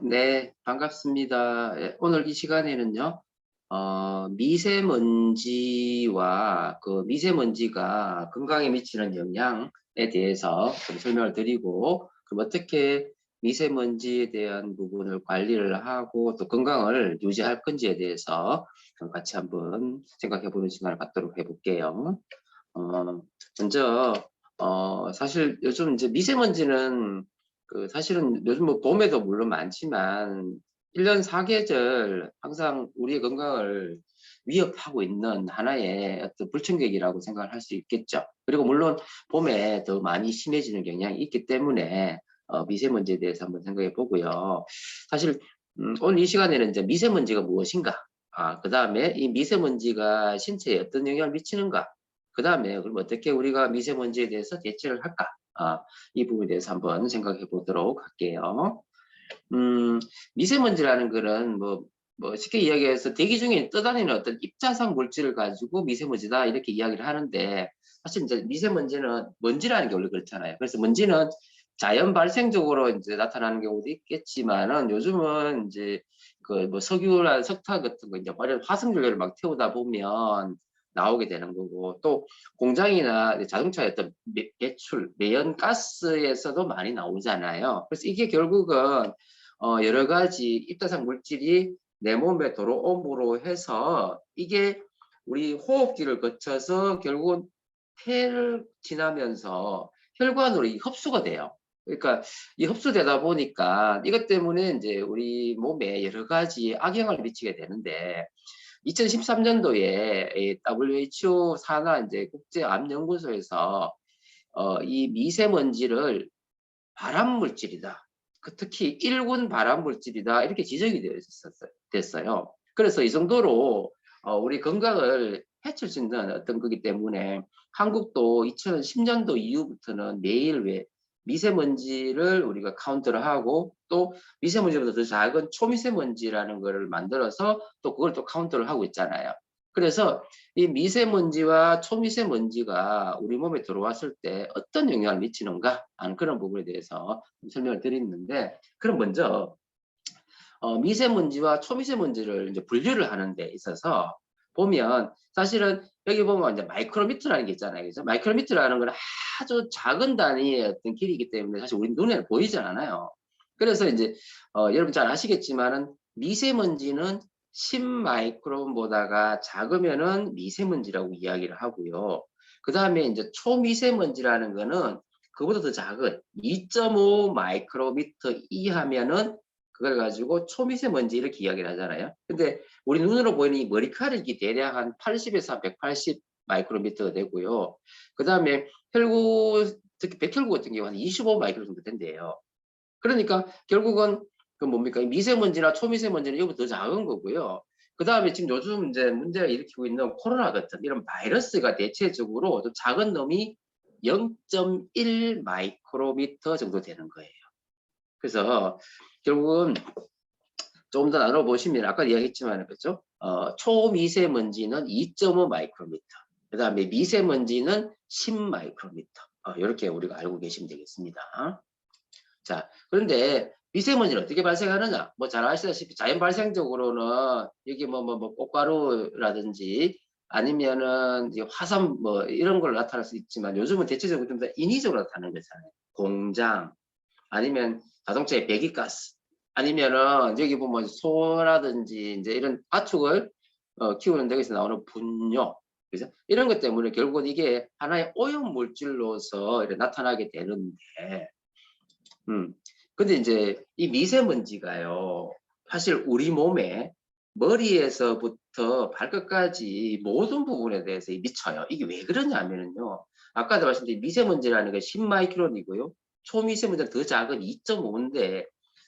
네, 반갑습니다. 예, 오늘 이 시간에는요, 미세먼지와 그 미세먼지가 건강에 미치는 영향에 대해서 좀 설명을 드리고, 그럼 어떻게 미세먼지에 대한 부분을 관리를 하고 또 건강을 유지할 건지에 대해서 같이 한번 생각해 보는 시간을 갖도록 해볼게요. 어, 먼저, 사실 요즘 이제 미세먼지는 사실은 요즘 뭐 봄에도 물론 많지만 1년 4계절 항상 우리의 건강을 위협하고 있는 하나의 어떤 불청객이라고 생각을 할 수 있겠죠. 그리고 물론 봄에 더 많이 심해지는 경향이 있기 때문에 미세먼지에 대해서 한번 생각해 보고요. 사실 오늘 이 시간에는 이제 미세먼지가 무엇인가, 그 다음에 이 미세먼지가 신체에 어떤 영향을 미치는가, 그 다음에 그럼 어떻게 우리가 미세먼지에 대해서 대처를 할까? 이 부분에 대해서 한번 생각해 보도록 할게요. 음, 미세먼지라는 거는 뭐 쉽게 이야기해서 대기 중에 떠다니는 어떤 입자상 물질을 가지고 미세먼지다 이렇게 이야기를 하는데, 사실 이제 미세먼지는 먼지라는 게 원래 그렇잖아요. 그래서 먼지는 자연 발생적으로 이제 나타나는 경우도 있겠지만은 요즘은 이제 그 뭐 석유나 석탄 같은 거 이제 화석 연료를 막 태우다 보면 나오게 되는 거고, 또 공장이나 자동차의 어떤 배출, 매연가스에서도 많이 나오잖아요. 그래서 이게 결국은 여러 가지 입자상 물질이 내 몸에 들어옴으로 해서 이게 우리 호흡기를 거쳐서 결국은 폐를 지나면서 혈관으로 흡수가 돼요. 그러니까 이 흡수되다 보니까 이것 때문에 이제 우리 몸에 여러 가지 악영향을 미치게 되는데, 2013년도에 WHO 산하 이제 국제암연구소에서 이 미세먼지를 발암물질이다, 특히 1군 발암물질이다 이렇게 지정이 됐어요. 그래서 이 정도로 우리 건강을 해칠 수 있는 어떤 거기 때문에 한국도 2010년도 이후부터는 매일 왜 미세먼지를 우리가 카운트를 하고, 또 미세먼지보다 더 작은 초미세먼지라는 거를 만들어서 또 그걸 또 카운트를 하고 있잖아요. 그래서 이 미세먼지와 초미세먼지가 우리 몸에 들어왔을 때 어떤 영향을 미치는가 하는 그런 부분에 대해서 설명을 드리는데, 그럼 먼저 미세먼지와 초미세먼지를 이제 분류를 하는 데 있어서 보면, 사실은 여기 보면 이제 마이크로미터라는 게 있잖아요. 그래서 마이크로미터라는 건 아주 작은 단위의 어떤 길이기 때문에 사실 우리 눈에 보이지 않아요. 그래서 이제 여러분 잘 아시겠지만은 미세먼지는 10마이크론보다가 작으면은 미세먼지라고 이야기를 하고요. 그 다음에 이제 초미세먼지라는 거는 그보다 더 작은 2.5 마이크로미터 이하면은 그걸 가지고 초미세먼지 이렇게 이야기를 하잖아요. 근데 우리 눈으로 보이는 이 머리카락이 대략 한 80에서 180 마이크로미터가 되고요. 그 다음에 혈구, 특히 백혈구 같은 경우 한 25 마이크로 정도 된대요. 그러니까 결국은 그 뭡니까? 미세먼지나 초미세먼지는 이거보다 더 작은 거고요. 그 다음에 지금 요즘 이제 문제를 일으키고 있는 코로나 같은 이런 바이러스가 대체적으로 좀 작은 놈이 0.1 마이크로미터 정도 되는 거예요. 그래서 결국은 조금 더 나눠보시면 아까 이야기했지만, 그렇죠? 초미세먼지는 2.5 마이크로미터, 그 다음에 미세먼지는 10 마이크로미터, 이렇게 우리가 알고 계시면 되겠습니다. 자, 그런데 미세먼지는 어떻게 발생하느냐? 뭐 잘 아시다시피 자연 발생적으로는 여기 뭐 꽃가루라든지 아니면은 화산 뭐 이런 걸 나타날 수 있지만, 요즘은 대체적으로 좀 더 인위적으로 나타나는 거잖아요. 공장, 아니면 자동차의 배기가스, 아니면은 여기 보면 소라든지 이제 이런 가축을 키우는 데에서 나오는 분뇨, 그래서 이런 것 때문에 결국은 이게 하나의 오염 물질로서 이렇게 나타나게 되는데, 음, 근데 이제 이 미세먼지가요, 사실 우리 몸에 머리에서부터 발끝까지 모든 부분에 대해서 미쳐요. 이게 왜 그러냐면요, 아까도 말씀드린 미세먼지라는 게 10마이크론이고요. 초미세먼지는 더 작은 2.5인데,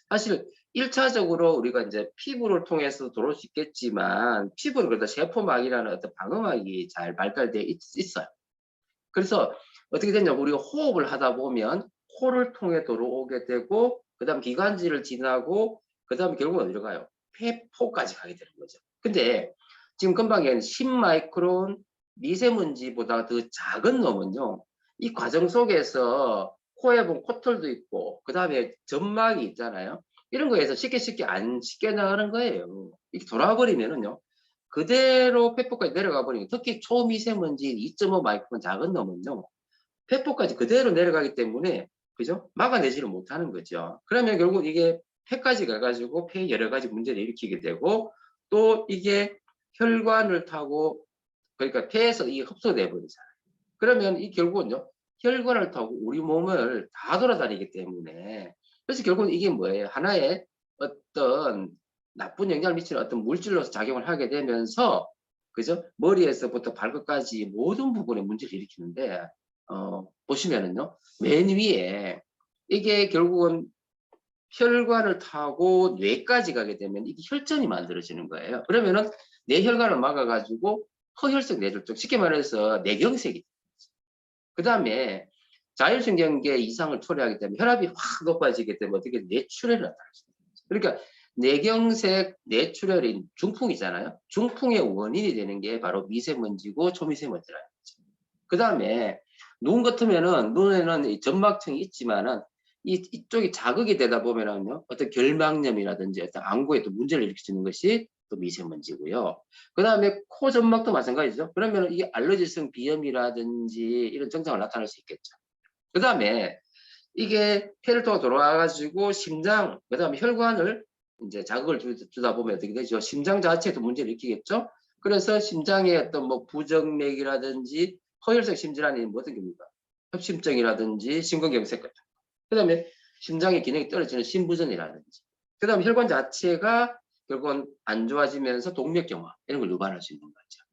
사실 1차적으로 우리가 이제 피부를 통해서 들어올 수 있겠지만, 피부는 그래도 세포막이라는 어떤 방어막이 잘 발달되어 있어요. 그래서 어떻게 되냐면, 우리가 호흡을 하다 보면 코를 통해 들어오게 되고, 그 다음 기관지를 지나고, 그 다음에 결국은 어디로 가요? 폐포까지 가게 되는 거죠. 근데 지금 금방 얘기한 10마이크론 미세먼지보다 더 작은 놈은요, 이 과정 속에서 코에 보면 코털도 있고, 그 다음에 점막이 있잖아요. 이런 거에서 쉽게 안 쉽게 나가는 거예요. 이렇게 돌아와 버리면은요. 그대로 폐포까지 내려가 버리면 특히 초미세먼지인 2.5 마이크론 작은 놈은요. 폐포까지 그대로 내려가기 때문에 그죠? 막아내지를 못하는 거죠. 그러면 결국 이게 폐까지 가가지고 폐에 여러 가지 문제를 일으키게 되고 또 이게 혈관을 타고 그러니까 폐에서 이게 흡수돼 버리잖아요. 그러면 이 결국은요. 혈관을 타고 우리 몸을 다 돌아다니기 때문에 그래서 결국은 이게 뭐예요? 하나의 어떤 나쁜 영향을 미치는 어떤 물질로서 작용을 하게 되면서 그죠? 머리에서부터 발끝까지 모든 부분에 문제를 일으키는데 보시면은요. 맨 위에 이게 결국은 혈관을 타고 뇌까지 가게 되면 이게 혈전이 만들어지는 거예요. 그러면은 뇌혈관을 막아가지고 허혈성 뇌졸중, 쉽게 말해서 뇌경색이. 그 다음에 자율신경계 이상을 초래하기 때문에 혈압이 확 높아지게 되면 어떻게 뇌출혈이 나타나죠. 그러니까 뇌경색, 뇌출혈인 중풍이잖아요. 중풍의 원인이 되는 게 바로 미세먼지고 초미세먼지라는 거죠. 그 다음에 눈 같으면은 눈에는 점막층이 있지만은 이쪽이 자극이 되다 보면은요 어떤 결막염이라든지 어떤 안구에 또 문제를 일으킬 수 있는 것이 또 미세먼지고요. 그 다음에 코 점막도 마찬가지죠. 그러면 이게 알러지성 비염이라든지 이런 증상을 나타낼 수 있겠죠. 그 다음에 이게 폐를 통해 돌아와가지고 심장, 그 다음에 혈관을 이제 자극을 주다 보면 어떻게 되죠? 심장 자체도 문제를 일으키겠죠. 그래서 심장의 어떤 뭐 부정맥이라든지 허혈성 심질환이 어떤 겁니까? 협심증이라든지 심근경색 같은 거. 그 다음에 심장의 기능이 떨어지는 심부전이라든지. 그 다음에 혈관 자체가 결국은 안 좋아지면서 동맥경화 이런 걸 유발할 수 있는 거죠.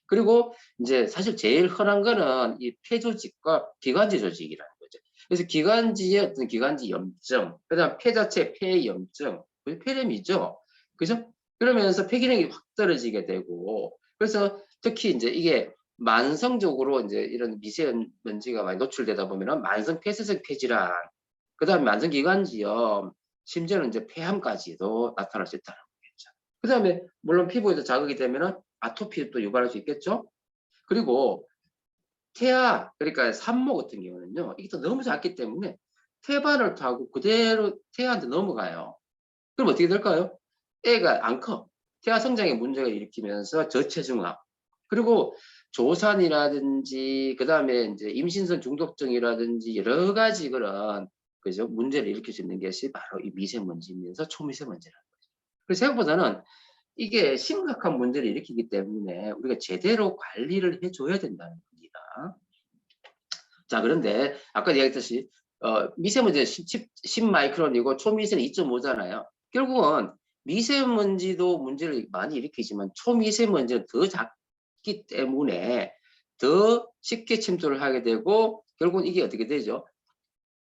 그리고 이제 사실 제일 흔한 거는 이 폐조직과 기관지 조직이라는 거죠. 그래서 기관지의 어떤 기관지 염증, 그다음 폐 자체 폐 염증, 폐렴이죠. 그죠? 그러면서 폐 기능이 확 떨어지게 되고, 그래서 특히 이제 이게 만성적으로 이제 이런 미세먼지가 많이 노출되다 보면은 만성 폐쇄성 폐질환, 그다음 만성 기관지염, 심지어는 이제 폐암까지도 나타날 수 있다는 거겠죠. 그다음에 물론 피부에도 자극이 되면은 아토피도 유발할 수 있겠죠. 그리고 태아, 그러니까 산모 같은 경우는요, 이게 또 너무 작기 때문에 태반을 타고 그대로 태아한테 넘어가요. 그럼 어떻게 될까요? 애가 안 커. 태아 성장에 문제가 일으키면서 저체중압, 그리고 조산이라든지 그 다음에 이제 임신성 중독증이라든지 여러 가지 그런 그죠 문제를 일으킬 수 있는 것이 바로 이 미세먼지면서 초미세먼지라는 거죠. 그래서 생각보다는 이게 심각한 문제를 일으키기 때문에 우리가 제대로 관리를 해줘야 된다는 겁니다. 자, 그런데 아까 얘기했듯이 미세먼지는 10 마이크론이고 초미세는 2.5잖아요. 결국은 미세먼지도 문제를 많이 일으키지만 초미세먼지는 더 작기 때문에 더 쉽게 침투를 하게 되고 결국은 이게 어떻게 되죠?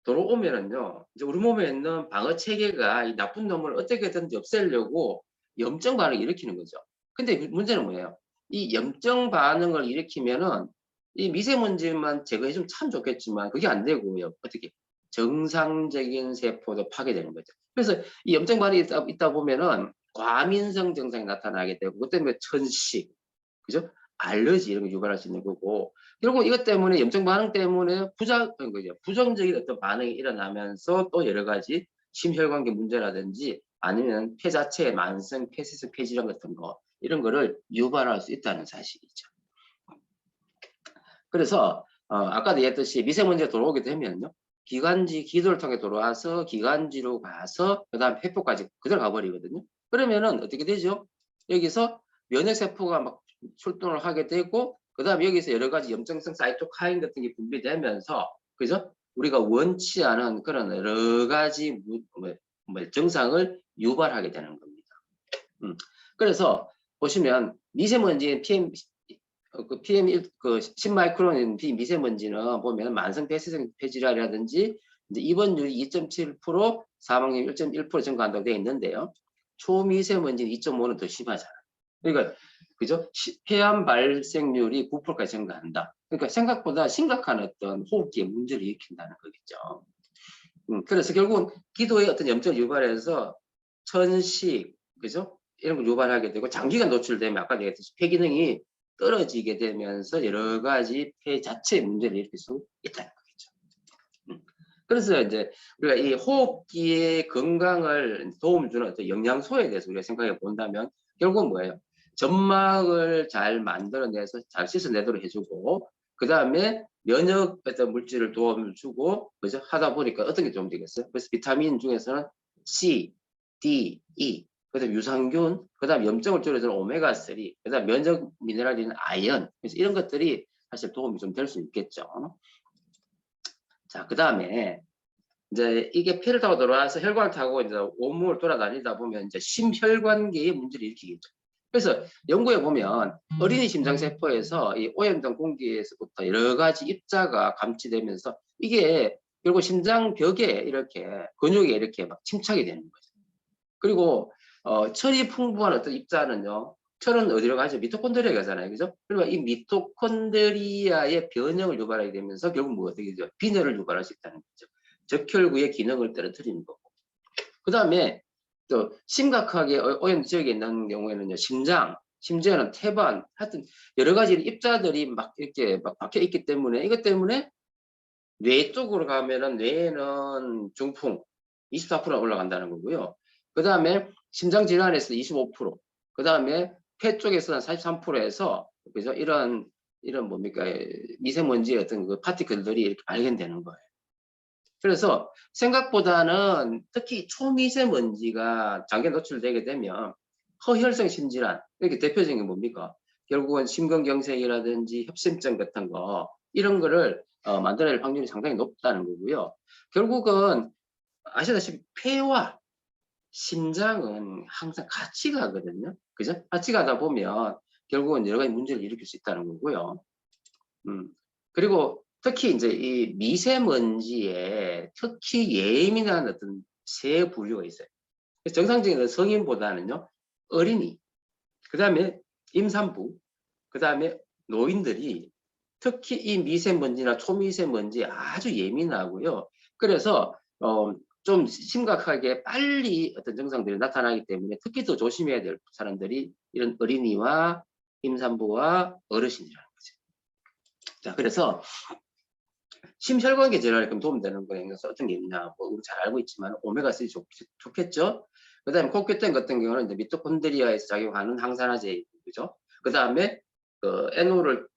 들어오면은요, 이제 우리 몸에 있는 방어 체계가 이 나쁜 놈을 어떻게든지 없애려고 염증 반응을 일으키는 거죠. 근데 문제는 뭐예요? 이 염증 반응을 일으키면은 이 미세먼지만 제거해주면 참 좋겠지만 그게 안 되고요. 어떻게? 정상적인 세포도 파괴되는 거죠. 그래서 이 염증 반응이 있다 보면은 과민성 증상이 나타나게 되고 그것 때문에 천식, 그죠? 알러지 이런 거 유발할 수 있는 거고 결국 이것 때문에 염증 반응 때문에 부정적인 어떤 반응이 일어나면서 또 여러 가지 심혈관계 문제라든지 아니면 폐 자체의 만성 폐쇄성 폐질환 같은 거 이런 거를 유발할 수 있다는 사실이죠. 그래서 아까도 얘기했듯이 미세먼지가 들어오게 되면요. 기관지 기도를 통해 들어와서 기관지로 가서 그 다음 폐포까지 그대로 가버리거든요. 그러면은 어떻게 되죠? 여기서 면역세포가 막 출동을 하게 되고 그 다음 여기서 여러 가지 염증성 사이토카인 같은 게 분비되면서 그죠? 우리가 원치 않은 그런 여러 가지 증상을 유발하게 되는 겁니다. 그래서 보시면 미세먼지 PM1, 10마이크론인 미세먼지는 보면 만성 폐쇄성 폐질환이라든지 이제 입원율이 2.7%, 사망률 1.1% 증가한다고 되어 있는데요. 초미세먼지는 2.5는 더 심하잖아요. 그러니까 그죠? 폐암 발생률이 9%까지 증가한다. 그러니까 생각보다 심각한 어떤 호흡기에 문제를 일으킨다는 거겠죠. 그래서 결국은 기도의 어떤 염증을 유발해서 천식, 그죠? 이런 걸 유발하게 되고 장기간 노출되면 아까 얘기했듯이 폐 기능이 떨어지게 되면서 여러 가지 폐 자체의 문제를 일으킬 수 있다는 거겠죠. 그래서 이제 우리가 이 호흡기의 건강을 도움 주는 어떤 영양소에 대해서 우리가 생각해 본다면 결국은 뭐예요? 점막을 잘 만들어내서 잘 씻어내도록 해주고 그 다음에 면역 어떤 물질을 도움을 주고 그죠? 하다 보니까 어떤 게 좀 되겠어요? 그래서 비타민 중에서는 C, D, E 그다음 유산균, 그다음 염증을 줄여주는 오메가3, 그다음 면역 미네랄인 아연, 그래서 이런 것들이 사실 도움이 좀 될 수 있겠죠. 자, 그다음에 이제 이게 폐를 타고 돌아와서 혈관을 타고 이제 온몸을 돌아다니다 보면 이제 심혈관계에 문제를 일으키겠죠. 그래서 연구에 보면 어린이 심장세포에서 이 오염된 공기에서부터 여러 가지 입자가 감지되면서 이게 결국 심장벽에 이렇게 근육에 이렇게 막 침착이 되는 거죠. 그리고 철이 풍부한 어떤 입자는요. 철은 어디로 가죠? 미토콘드리아 가잖아요. 그죠? 그러면 이 미토콘드리아의 변형을 유발하게 되면서 결국 뭐 어떻게 되죠? 빈혈을 유발할 수 있다는 거죠. 적혈구의 기능을 떨어뜨리는 거고. 그 다음에 또 심각하게 오염 지역에 있는 경우에는요. 심지어는 태반, 하여튼 여러 가지 입자들이 막 이렇게 막 박혀 있기 때문에 이것 때문에 뇌 쪽으로 가면은 뇌에는 중풍 24% 올라간다는 거고요. 그 다음에 심장 질환에서 25%, 그 다음에 폐 쪽에서는 43%에서 그래서 이런 뭡니까 미세먼지의 어떤 그 파티클들이 이렇게 발견되는 거예요. 그래서 생각보다는 특히 초미세먼지가 장기에 노출되게 되면 허혈성 심질환, 이렇게 대표적인 게 뭡니까? 결국은 심근경색이라든지 협심증 같은 거 이런 거를 만들어낼 확률이 상당히 높다는 거고요. 결국은 아시다시피 폐와 심장은 항상 같이 가거든요. 그죠? 같이 가다 보면 결국은 여러 가지 문제를 일으킬 수 있다는 거고요. 그리고 특히 이제 이 미세먼지에 특히 예민한 어떤 세 부류가 있어요. 그래서 정상적인 성인보다는요, 어린이, 그 다음에 임산부, 그 다음에 노인들이 특히 이 미세먼지나 초미세먼지에 아주 예민하고요. 그래서 좀 심각하게 빨리 어떤 증상들이 나타나기 때문에 특히 더 조심해야 될 사람들이 이런 어린이와 임산부와 어르신이라는 거죠. 자, 그래서 심혈관계 질환에 그럼 도움되는 거에 있어서 어떤 게 있냐, 뭐 우리 잘 알고 있지만 오메가3 좋겠죠. 그 다음에 코큐텐 같은 경우는 이제 미토콘드리아에서 작용하는 항산화제, 그죠? 그 다음에 그 NO를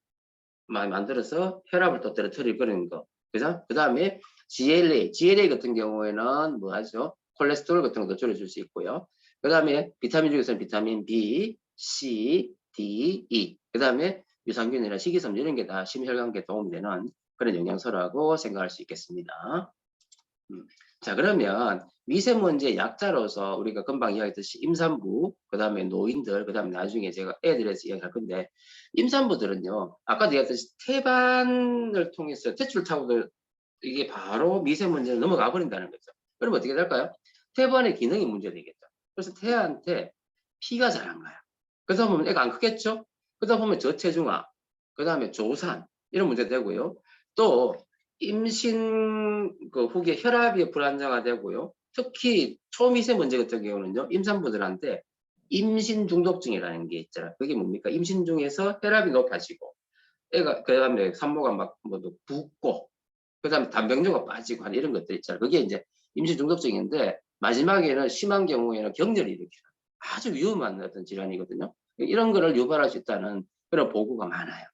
만들어서 혈압을 또 떨어뜨리고 그런 거, 그죠? 그 다음에 GLA 같은 경우에는 뭐 하죠? 콜레스테롤 같은 것도 줄여줄 수 있고요. 그 다음에 비타민 중에서는 비타민 B, C, D, E. 그 다음에 유산균이나 식이섬유 이런 게 다 심혈관계에 도움되는 그런 영양소라고 생각할 수 있겠습니다. 자, 그러면 미세먼지의 약자로서 우리가 금방 이야기했듯이 임산부, 그 다음에 노인들, 그 다음에 나중에 제가 애들에서 이야기할 건데, 임산부들은요, 아까도 얘기했듯이 태반을 통해서 탯줄 타고도 이게 바로 미세먼지를 넘어가 버린다는 거죠. 그러면 어떻게 될까요? 태반의 기능이 문제되겠죠. 그래서 태아한테 피가 잘 안 가요. 그러다 보면 애가 안 크겠죠? 그러다 보면 저체중아, 그 다음에 조산, 이런 문제 되고요. 또 임신 그 후기에 혈압이 불안정화 되고요. 특히 초미세먼지 같은 경우는요. 임산부들한테 임신 중독증이라는 게 있잖아요. 그게 뭡니까? 임신 중에서 혈압이 높아지고 애가 그다음에 산모가 막 뭐도 붓고 그다음에 단백뇨가 빠지고 하는 이런 것들 있잖아요. 그게 이제 임신 중독증인데 마지막에는 심한 경우에는 격렬히 일으키는 아주 위험한 어떤 질환이거든요. 이런 거를 유발할 수 있다는 그런 보고가 많아요.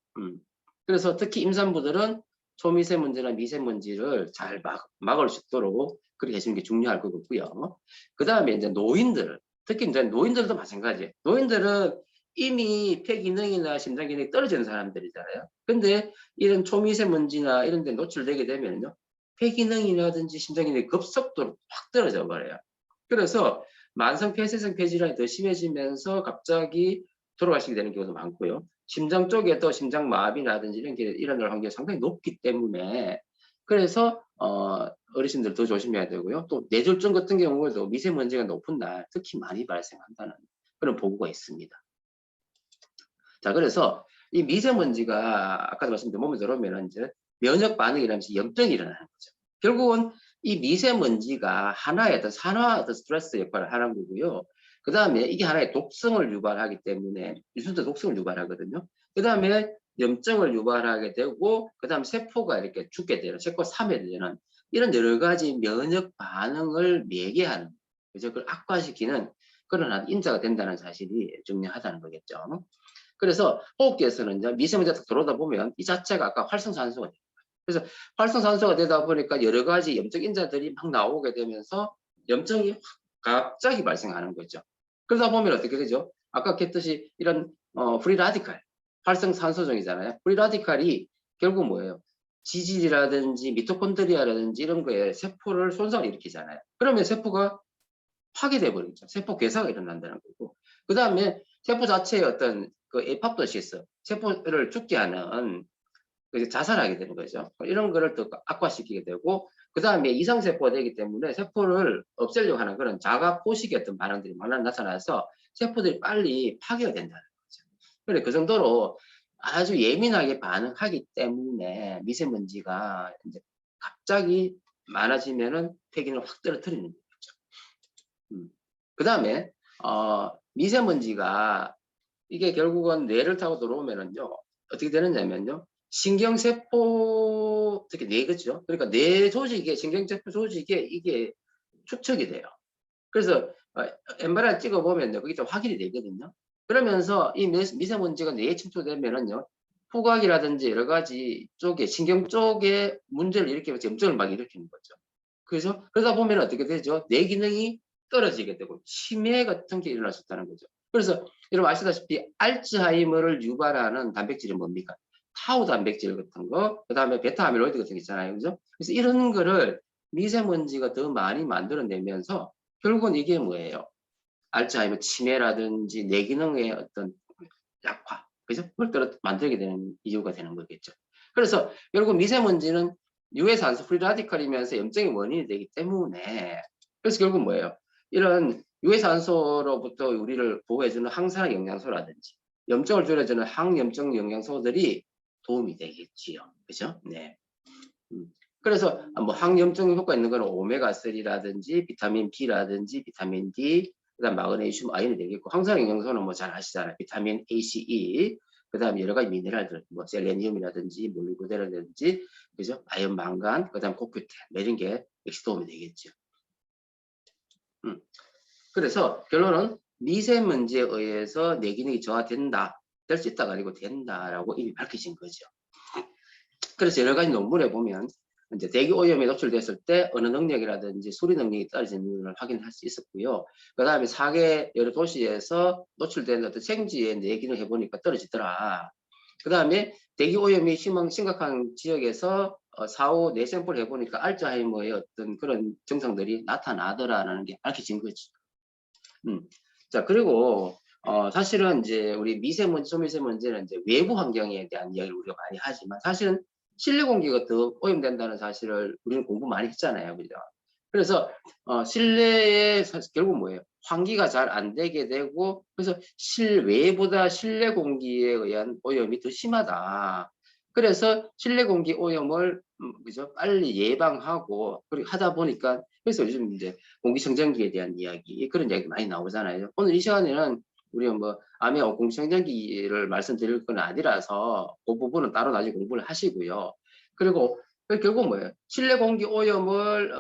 그래서 특히 임산부들은 초미세먼지나 미세먼지를 잘 막을 수 있도록 그렇게 해주는 게 중요할 것 같고요. 그 다음에 이제 노인들, 특히 이제 노인들도 마찬가지예요. 노인들은 이미 폐 기능이나 심장 기능이 떨어지는 사람들이잖아요. 근데 이런 초미세먼지나 이런 데 노출되게 되면요. 폐 기능이라든지 심장 기능이 급속도로 확 떨어져 버려요. 그래서 만성 폐쇄성 폐질환이 더 심해지면서 갑자기 돌아가시게 되는 경우도 많고요. 심장 쪽에도 심장마비라든지 이런 게 일어날 확률이 상당히 높기 때문에 그래서 어르신들 더 조심해야 되고요. 또 뇌졸중 같은 경우에도 미세먼지가 높은 날 특히 많이 발생한다는 그런 보고가 있습니다. 자, 그래서 이 미세먼지가 아까도 말씀드린 몸에 들어오면 이제 면역 반응이라면서 염증이 일어나는 거죠. 결국은 이 미세먼지가 하나의 어떤 산화 어떤 스트레스 역할을 하는 거고요. 그 다음에 이게 하나의 독성을 유발하기 때문에 유전자 독성을 유발하거든요. 그 다음에 염증을 유발하게 되고 그 다음 세포가 이렇게 죽게 되는 세포 사멸되는 이런 여러 가지 면역 반응을 매개하는, 그죠? 그걸 악화시키는 그런 인자가 된다는 사실이 중요하다는 거겠죠. 그래서 호흡기에서는 이제 미세먼지가 들어오다 보면 이 자체가 아까 활성산소가 돼요. 그래서 활성산소가 되다 보니까 여러 가지 염증 인자들이 막 나오게 되면서 염증이 갑자기 발생하는 거죠. 그러다 보면 어떻게 되죠? 아까 했듯이 이런 프리 라디칼, 활성산소종이잖아요. 프리 라디칼이 결국 뭐예요? 지질이라든지 미토콘드리아라든지 이런 거에 세포를 손상을 일으키잖아요. 그러면 세포가 파괴돼 버리죠. 세포 괴사가 일어난다는 거고. 그 다음에 세포 자체의 어떤 그 에파프토시스, 세포를 죽게 하는 자살하게 되는 거죠. 이런 거를 또 악화시키게 되고, 그 다음에 이상세포가 되기 때문에 세포를 없애려고 하는 그런 자가 포식의 어떤 반응들이 많이 나타나서 세포들이 빨리 파괴가 된다는 거죠. 그래, 그 정도로 아주 예민하게 반응하기 때문에 미세먼지가 이제 갑자기 많아지면은 폐기를 확 떨어뜨리는 거죠. 그 다음에 미세먼지가 이게 결국은 뇌를 타고 들어오면은요, 어떻게 되느냐면요, 신경세포, 특히 뇌겠죠. 그러니까 뇌 조직에, 신경세포 조직에 이게 축적이 돼요. 그래서 MRI 찍어보면요, 그게 좀 확인이 되거든요. 그러면서 이 미세먼지가 뇌에 침투되면은요, 후각이라든지 여러 가지 쪽에, 신경 쪽에 문제를 일으키면서 염증을 막 일으키는 거죠. 그래서 그러다 보면 어떻게 되죠? 뇌 기능이 떨어지게 되고 치매 같은 게 일어날 수 있다는 거죠. 그래서 여러분 아시다시피 알츠하이머를 유발하는 단백질이 뭡니까? 타우 단백질 같은 거, 그 다음에 베타 아밀로이드 같은 게 있잖아요. 그죠? 그래서 이런 거를 미세먼지가 더 많이 만들어내면서 결국은 이게 뭐예요? 알츠하이머 치매라든지 뇌 기능의 어떤 약화, 그죠? 그걸 만들게 되는 이유가 되는 거겠죠. 그래서 결국 미세먼지는 유해산소 프리 라디칼이면서 염증의 원인이 되기 때문에, 그래서 결국 뭐예요? 이런 유해산소로부터 우리를 보호해주는 항산화 영양소라든지 염증을 줄여주는 항염증 영양소들이 도움이 되겠지요. 그죠? 네. 그래서 뭐 항염증 효과 있는 거는 오메가3라든지 비타민 B라든지 비타민 D, 그다음 마그네슘, 아연이 되겠고, 항산화 영양소는 뭐 잘 아시잖아요. 비타민 A, C, E, 그다음 여러 가지 미네랄들, 뭐 셀레니움이라든지 몰리브데나든지, 그죠? 아연, 망간, 그다음 코큐텐, 이런 게 역시 도움이 되겠죠. 그래서 결론은 미세먼지에 의해서 뇌 기능이 저하된다, 될 수 있다가 아니고 된다라고 이미 밝혀진 거죠. 그래서 여러 가지 논문에 보면 이제 대기 오염에 노출됐을 때 어느 능력이라든지 수리 능력이 떨어지는 걸 확인할 수 있었고요. 그 다음에 4개 여러 도시에서 노출된 어떤 생지의 뇌 기능 해보니까 떨어지더라. 그 다음에 대기 오염이 심각한 지역에서 4호 뇌 샘플 해보니까 알츠하이머의 어떤 그런 증상들이 나타나더라라는 게 밝혀진 거지. 자, 그리고 사실은 이제 우리 미세먼지, 초미세먼지는 이제 외부 환경에 대한 이야기를 우리가 많이 하지만 사실은 실내 공기가 더 오염된다는 사실을 우리는 공부 많이 했잖아요, 그죠? 그래서 실내에 결국 뭐예요? 환기가 잘 안 되게 되고, 그래서 실외보다 실내 공기에 의한 오염이 더 심하다. 그래서 실내 공기 오염을 그죠? 빨리 예방하고 그리고 하다 보니까, 그래서 요즘 이제 공기청정기에 대한 이야기, 그런 이야기 많이 나오잖아요. 오늘 이 시간에는 우리 뭐 암의 공기청정기를 말씀드릴 건 아니라서 그 부분은 따로 나중에 공부를 하시고요. 그리고 결국 뭐예요? 실내 공기 오염을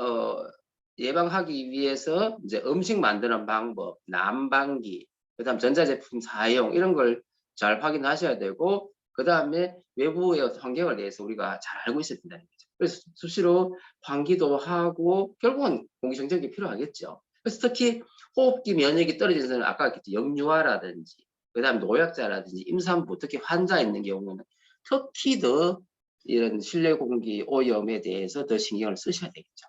예방하기 위해서 이제 음식 만드는 방법, 난방기, 그다음 전자제품 사용, 이런 걸 잘 확인하셔야 되고, 그 다음에 외부의 환경을 대해서 우리가 잘 알고 있어야 된다는 거죠. 그래서 수시로 환기도 하고 결국은 공기청정기 필요하겠죠. 그래서 특히 호흡기 면역이 떨어지는 사람은 아까 얘기했죠. 영유아라든지 그다음 노약자라든지 임산부, 특히 환자 있는 경우는 특히 더 이런 실내 공기 오염에 대해서 더 신경을 쓰셔야 되겠죠.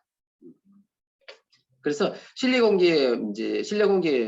그래서 실내 공기에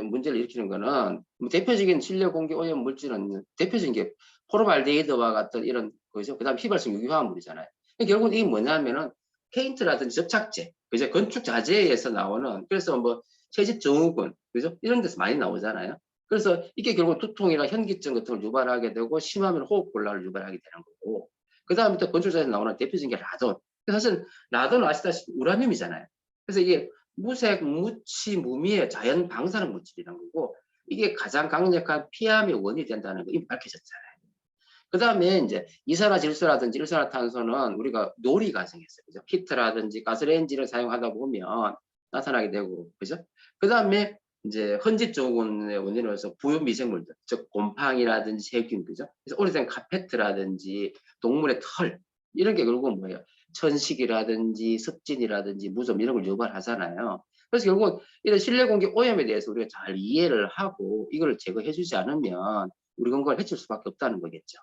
문제를 일으키는 거는 대표적인 실내 공기 오염 물질은 대표적인 게 포르말데히드와 같은 이런 거죠. 그다음 휘발성 유기화합물이잖아요. 결국은 이게 뭐냐면은 페인트라든지 접착제, 그죠? 건축 자재에서 나오는, 그래서 뭐 채집 증후군, 그죠? 이런 데서 많이 나오잖아요. 그래서 이게 결국 두통이나 현기증 같은 걸 유발하게 되고 심하면 호흡곤란을 유발하게 되는 거고, 그 다음에 또 건축 자재에서 나오는 대표적인 게 라돈. 사실 라돈은 아시다시피 우라늄이잖아요. 그래서 이게 무색, 무치, 무미의 자연 방사능 물질이라는 거고, 이게 가장 강력한 피암의 원인이 된다는 거 이미 밝혀졌잖아요. 그 다음에 이제 이산화질소라든지 일산화탄소는 우리가 놀이 과정에서 그죠? 히트라든지 가스레인지를 사용하다 보면 나타나게 되고, 그죠? 그 다음에 이제 헌집 조건의 원인으로서 부유미생물들, 즉 곰팡이라든지 세균, 그죠? 그래서 오래된 카페트라든지 동물의 털 이런 게 결국은 뭐예요? 천식이라든지 습진이라든지 무좀 이런 걸 유발하잖아요. 그래서 결국은 이런 실내 공기 오염에 대해서 우리가 잘 이해를 하고 이걸 제거해주지 않으면 우리 건강을 해칠 수밖에 없다는 거겠죠.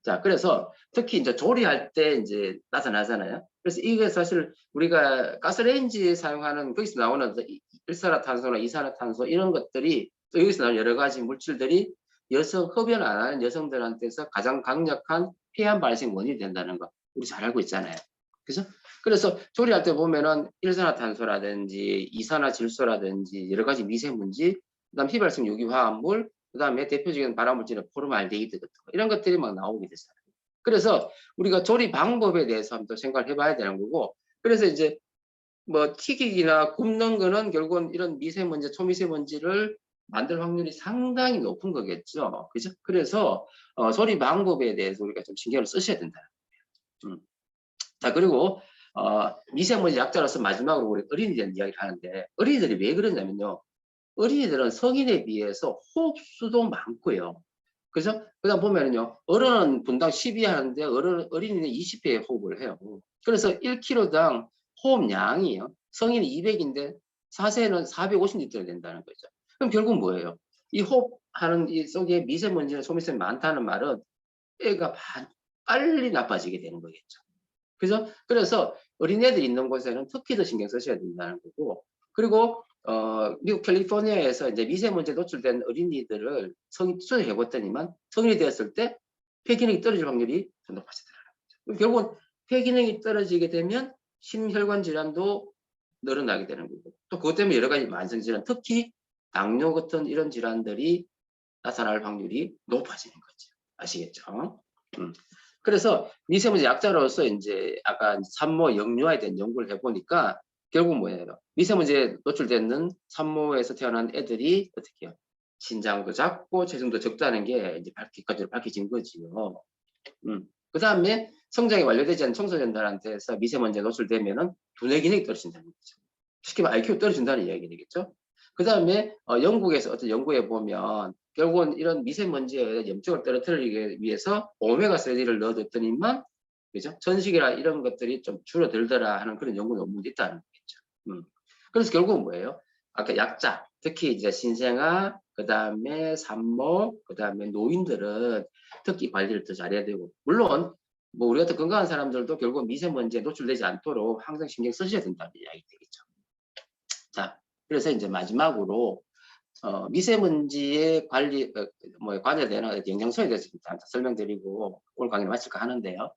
자, 그래서 특히 이제 조리할 때 이제 나타나잖아요. 그래서 이게 사실 우리가 가스레인지에 사용하는 거기서 나오는 일산화탄소나 이산화탄소 이런 것들이 또 여기서 나오는 여러 가지 물질들이 여성 흡연 안 하는 여성들한테서 가장 강력한 폐암 발생 원인이 된다는 거 우리 잘 알고 있잖아요. 그죠? 그래서 조리할 때 보면은 일산화탄소라든지 이산화질소라든지 여러 가지 미세먼지, 그다음 휘발성 유기화합물, 그다음에 대표적인 발암물질은 포름알데히드 같은 거 이런 것들이 막 나오게 됐어요. 그래서 우리가 조리 방법에 대해서 한번 생각을 해봐야 되는 거고, 그래서 이제 뭐 튀기기나 굽는 거는 결국은 이런 미세먼지, 초미세먼지를 만들 확률이 상당히 높은 거겠죠. 그죠? 그래서 조리 방법에 대해서 우리가 좀 신경을 쓰셔야 된다. 자, 그리고 미세먼지 약자로서 마지막으로 우리 어린이들 이야기를 하는데, 어린이들이 왜 그러냐면요. 어린이들은 성인에 비해서 호흡수도 많고요. 그래서 그다음 보면은요, 어른은 분당 12 하는데 어린이는 20회 호흡을 해요. 그래서 1kg당 호흡량이요. 성인이 200인데 4세는 450리터가 된다는 거죠. 그럼 결국 뭐예요? 이 호흡하는 이 속에 미세먼지나 초미세먼지 많다는 말은 애가 빨리 나빠지게 되는 거겠죠. 그죠? 그래서 어린애들이 있는 곳에는 특히 더 신경 쓰셔야 된다는 거고, 그리고 미국 캘리포니아에서 이제 미세먼지에 노출된 어린이들을 수술해 봤더니만 성인이 되었을 때 폐기능이 떨어질 확률이 더 높아지더라고요. 그럼 결국은 폐기능이 떨어지게 되면 심혈관 질환도 늘어나게 되는 거고, 또 그것 때문에 여러 가지 만성 질환, 특히 당뇨 같은 이런 질환들이 나타날 확률이 높아지는 거죠. 아시겠죠? 그래서 미세먼지 약자로서 이제 아까 산모 영유아에 대한 연구를 해보니까 결국 뭐예요? 미세먼지에 노출되는 산모에서 태어난 애들이 어떻게 해요? 신장도 작고 체중도 적다는 게 이제 밝혀진 거지요. 그 다음에 성장이 완료되지 않은 청소년들한테서 미세먼지에 노출되면은 두뇌 기능이 떨어진다는 거죠. 쉽게 말하면 IQ 떨어진다는 이야기 되겠죠. 그 다음에 영국에서 어떤 연구에 보면 결국은 이런 미세먼지의 염증을 떨어뜨리기 위해서 오메가3를 넣어줬더니만, 그죠? 전식이나 이런 것들이 좀 줄어들더라 하는 그런 연구 논문이 있다는 거겠죠. 그래서 결국은 뭐예요? 아까 약자, 특히 이제 신생아, 그 다음에 산모, 그 다음에 노인들은 특히 관리를 더 잘해야 되고, 물론 뭐 우리 같은 건강한 사람들도 결국 미세먼지에 노출되지 않도록 항상 신경 쓰셔야 된다는 이야기 되겠죠. 자, 그래서 이제 마지막으로 미세먼지의 관여되는 영양소에 대해서 설명드리고 오늘 강의를 마칠까 하는데요.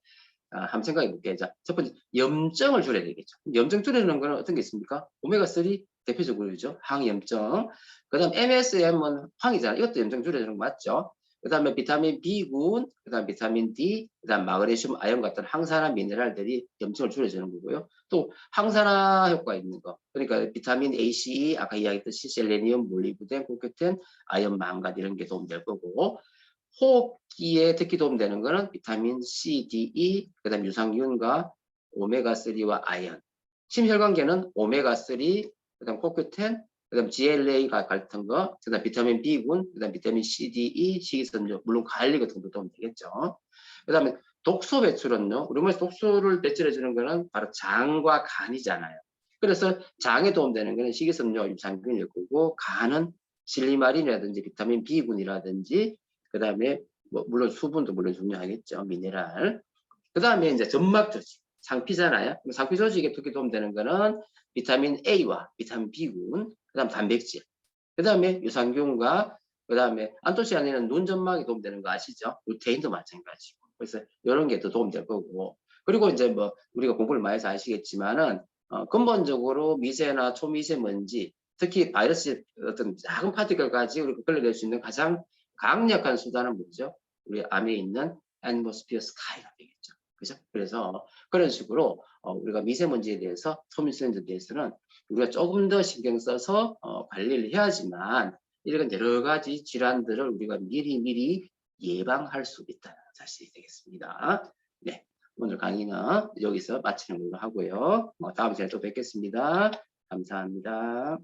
한번 생각해 볼게요. 자, 첫 번째, 염증을 줄여야 되겠죠. 염증 줄이는 거는 어떤 게 있습니까? 오메가3 대표적으로죠. 항염증. 그 다음 MSM은 황이잖아요. 이것도 염증 줄여주는 거 맞죠? 그 다음에 비타민 B군, 그 다음 비타민 D, 그 다음 마그네슘, 아연 같은 항산화 미네랄들이 염증을 줄여주는 거고요. 또 항산화 효과 있는 거. 그러니까 비타민 A, C, E, 아까 이야기했듯이 셀레니움, 몰리브덴, 코큐텐, 아연, 망간 이런 게 도움될 거고, 호흡기에 특히 도움되는 거는 비타민 C, D, E, 그 다음 유산균과 오메가3와 아연. 심혈관계는 오메가3, 그 다음 코큐텐, 그 다음 GLA 같은 거, 그 다음 비타민 B군, 그 다음 비타민 C, D, E, 식이섬유, 물론 관리 같은 것도 도움 되겠죠. 그 다음에 독소 배출은요, 우리 몸에서 독소를 배출해주는 거는 바로 장과 간이잖아요. 그래서 장에 도움되는 거는 식이섬유, 유산균일 거고, 간은 실리마린이라든지 비타민 B군이라든지, 그 다음에 뭐 물론 수분도 물론 중요하겠죠. 미네랄. 그 다음에 이제 점막 조직, 상피잖아요. 상피 조직에 특히 도움되는 거는 비타민 A와 비타민 B군, 그 다음 단백질, 그 다음에 유산균과 그 다음에 안토시아닌은 눈 점막에 도움되는 거 아시죠? 루테인도 마찬가지고. 그래서 이런 게 더 도움될 거고. 그리고 이제 뭐 우리가 공부를 많이 해서 아시겠지만은 근본적으로 미세나 초미세먼지, 특히 바이러스 어떤 작은 파티클까지 우리가 걸러낼 수 있는 가장 강력한 수단은 뭐죠? 우리 암에 있는 atmosphere sky가 되겠죠. 그죠? 그래서 그런 식으로 우리가 미세먼지에 대해서, 초미세먼지에 대해서는 우리가 조금 더 신경 써서 관리를 해야지만 이런 여러 가지 질환들을 우리가 미리 예방할 수 있다는 사실이 되겠습니다. 네, 오늘 강의는 여기서 마치는 걸로 하고요. 다음 시간에 또 뵙겠습니다. 감사합니다.